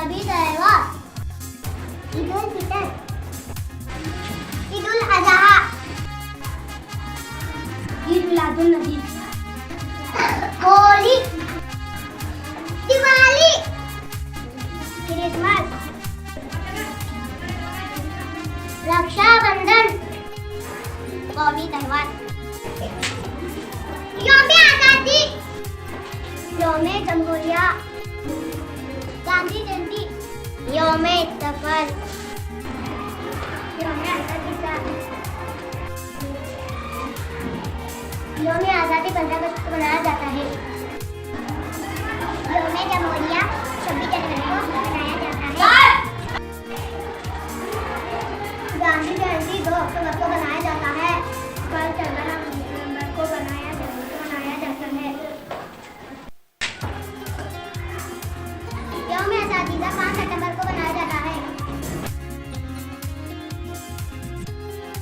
मजहबी त्यौहार ईद उल फितर, ईद उल अजहा, ईद मिलादुन नबी, होली, दिवाली, क्रिसमस, रक्षाबंधन, कौमी त्यौहार, यौम आजादी, यौम जमहूरिया, गांधी जयंती, यौम इत्तफाक, यौम आजादी का यौम आजादी 15 अगस्त को मनाया जाता है। यौम जमहूरिया 26 जनवरी को मनाया जाता है। गांधी जयंती 2 अक्टूबर को मनाया जाता है।